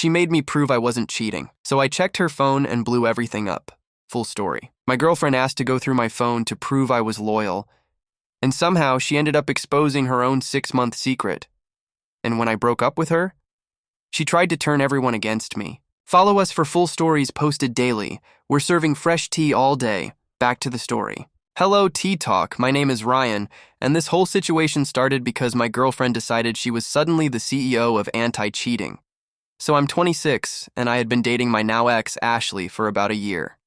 She made me prove I wasn't cheating, so I checked her phone and blew everything up. Full story. My girlfriend asked to go through my phone to prove I was loyal, and somehow she ended up exposing her own 6-month secret. And when I broke up with her, she tried to turn everyone against me. Follow us for full stories posted daily. We're serving fresh tea all day. Back to the story. Hello, Tea Talk. My name is Ryan, and this whole situation started because my girlfriend decided she was suddenly the CEO of anti-cheating. So I'm 26, and I had been dating my now ex, Ashley, for about a year.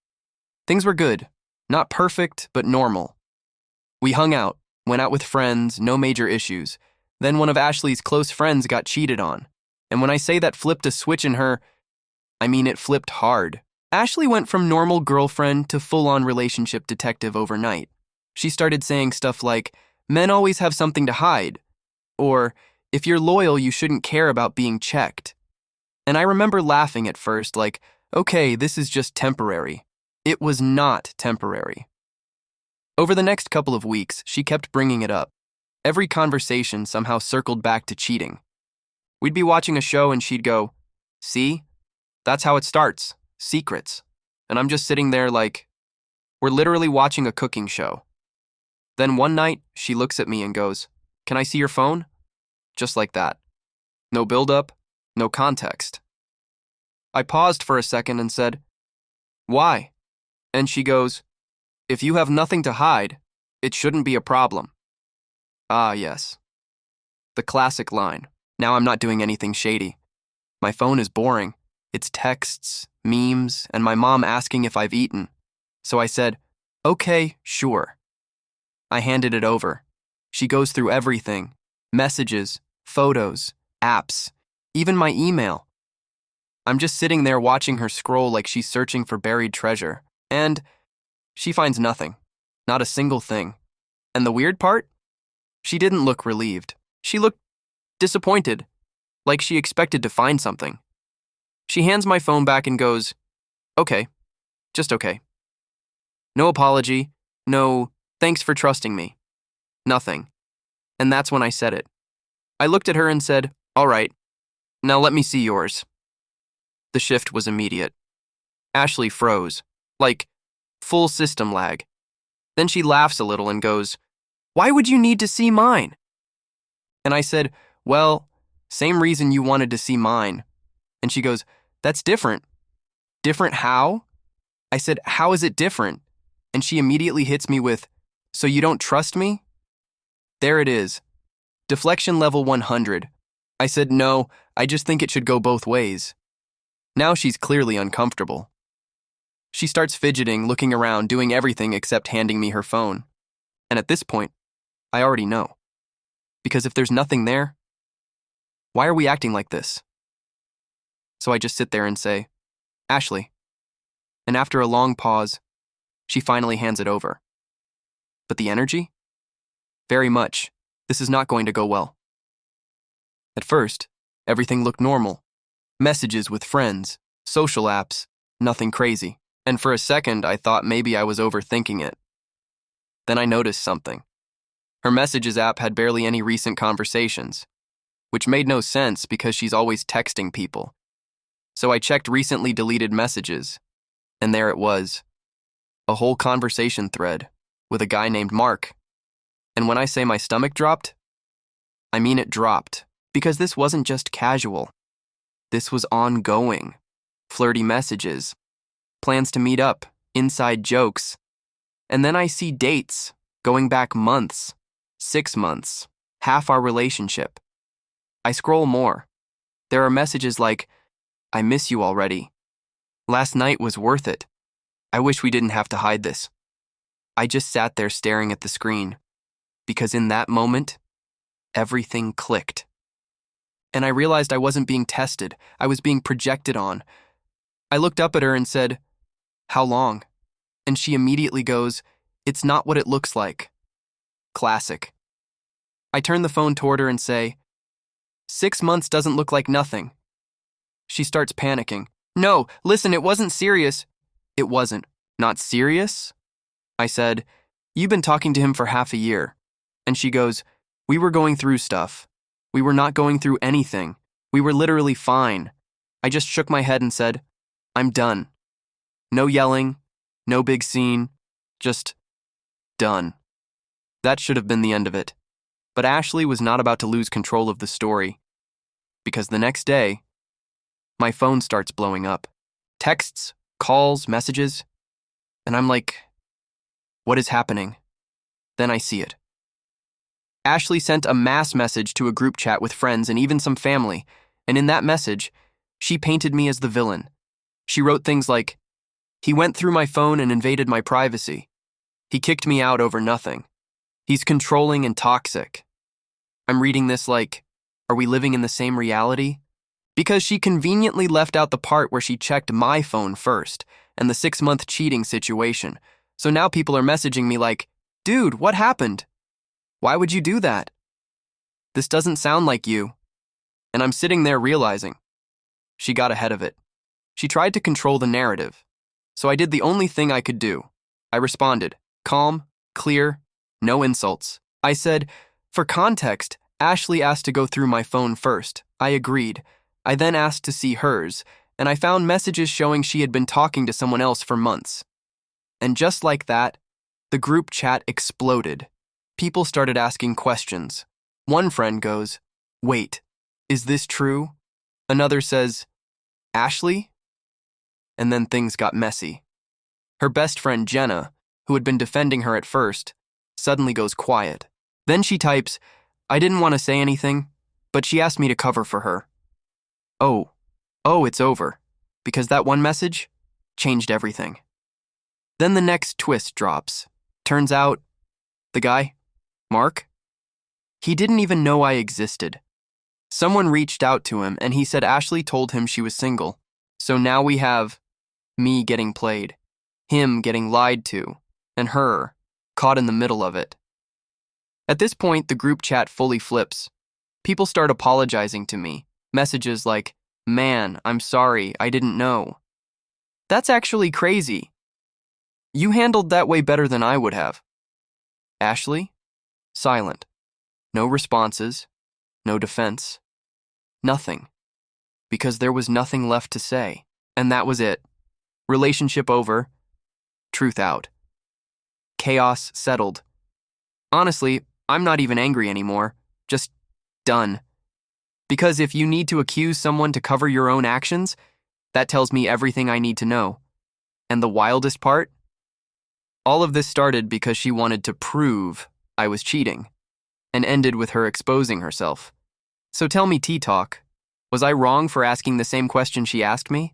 Things were good. Not perfect, but normal. We hung out, went out with friends, no major issues. Then one of Ashley's close friends got cheated on. And when I say that flipped a switch in her, I mean it flipped hard. Ashley went from normal girlfriend to full-on relationship detective overnight. She started saying stuff like, men always have something to hide, or if you're loyal, you shouldn't care about being checked. And I remember laughing at first, like, okay, this is just temporary. It was not temporary. Over the next couple of weeks, she kept bringing it up. Every conversation somehow circled back to cheating. We'd be watching a show and she'd go, see? That's how it starts. Secrets. And I'm just sitting there like, we're literally watching a cooking show. Then one night, she looks at me and goes, can I see your phone? Just like that. No build-up, no context. I paused for a second and said, why? And she goes, if you have nothing to hide, it shouldn't be a problem. Ah, yes. The classic line. Now I'm not doing anything shady. My phone is boring. It's texts, memes, and my mom asking if I've eaten. So I said, okay, sure. I handed it over. She goes through everything. Messages, photos, apps, even my email. I'm just sitting there watching her scroll like she's searching for buried treasure. And she finds nothing. Not a single thing. And the weird part? She didn't look relieved. She looked disappointed, like she expected to find something. She hands my phone back and goes, okay, just okay. No apology, no thanks for trusting me. Nothing. And that's when I said it. I looked at her and said, all right, now let me see yours. The shift was immediate. Ashley froze, like full system lag. Then she laughs a little and goes, why would you need to see mine? And I said, well, same reason you wanted to see mine. And she goes, that's different. Different how? I said, how is it different? And she immediately hits me with, so you don't trust me? There it is. Deflection level 100. I said, no, I just think it should go both ways. Now she's clearly uncomfortable. She starts fidgeting, looking around, doing everything except handing me her phone. And at this point, I already know. Because if there's nothing there, why are we acting like this? So I just sit there and say, Ashley. And after a long pause, she finally hands it over. But the energy? Very much. This is not going to go well. At first, everything looked normal. Messages with friends, social apps, nothing crazy. And for a second, I thought maybe I was overthinking it. Then I noticed something. Her Messages app had barely any recent conversations, which made no sense because she's always texting people. So I checked recently deleted messages, and there it was. A whole conversation thread with a guy named Mark. And when I say my stomach dropped, I mean it dropped, because this wasn't just casual. This was ongoing. Flirty messages, plans to meet up, inside jokes. And then I see dates going back months, 6 months, half our relationship. I scroll more. There are messages like, I miss you already. Last night was worth it. I wish we didn't have to hide this. I just sat there staring at the screen, because in that moment, everything clicked. And I realized I wasn't being tested. I was being projected on. I looked up at her and said, how long? And she immediately goes, it's not what it looks like. Classic. I turn the phone toward her and say, 6 months doesn't look like nothing. She starts panicking. No, listen, it wasn't serious. It wasn't. Not serious? I said, you've been talking to him for half a year. And she goes, we were going through stuff. We were not going through anything. We were literally fine. I just shook my head and said, I'm done. No yelling, no big scene, just done. That should have been the end of it. But Ashley was not about to lose control of the story, because the next day, my phone starts blowing up. Texts, calls, messages, and I'm like, what is happening? Then I see it. Ashley sent a mass message to a group chat with friends and even some family, and in that message, she painted me as the villain. She wrote things like, he went through my phone and invaded my privacy. He kicked me out over nothing. He's controlling and toxic. I'm reading this like, are we living in the same reality? Because she conveniently left out the part where she checked my phone first, and the 6-month cheating situation. So now people are messaging me like, dude, what happened? Why would you do that? This doesn't sound like you. And I'm sitting there realizing, she got ahead of it. She tried to control the narrative. So I did the only thing I could do. I responded, calm, clear, no insults. I said, for context, Ashley asked to go through my phone first. I agreed. I then asked to see hers, and I found messages showing she had been talking to someone else for months. And just like that, the group chat exploded. People started asking questions. One friend goes, wait, is this true? Another says, Ashley? And then things got messy. Her best friend Jenna, who had been defending her at first, suddenly goes quiet. Then she types, I didn't want to say anything, but she asked me to cover for her. Oh, it's over, because that one message changed everything. Then the next twist drops. Turns out, the guy, Mark, he didn't even know I existed. Someone reached out to him and he said Ashley told him she was single. So now we have me getting played, him getting lied to, and her caught in the middle of it. At this point, the group chat fully flips. People start apologizing to me. Messages like, man, I'm sorry, I didn't know. That's actually crazy. You handled that way better than I would have. Ashley? Silent. No responses. No defense. Nothing. Because there was nothing left to say. And that was it. Relationship over. Truth out. Chaos settled. Honestly, I'm not even angry anymore. Just done. Because if you need to accuse someone to cover your own actions, that tells me everything I need to know. And the wildest part? All of this started because she wanted to prove I was cheating, and ended with her exposing herself. So tell me, T-Talk, was I wrong for asking the same question she asked me?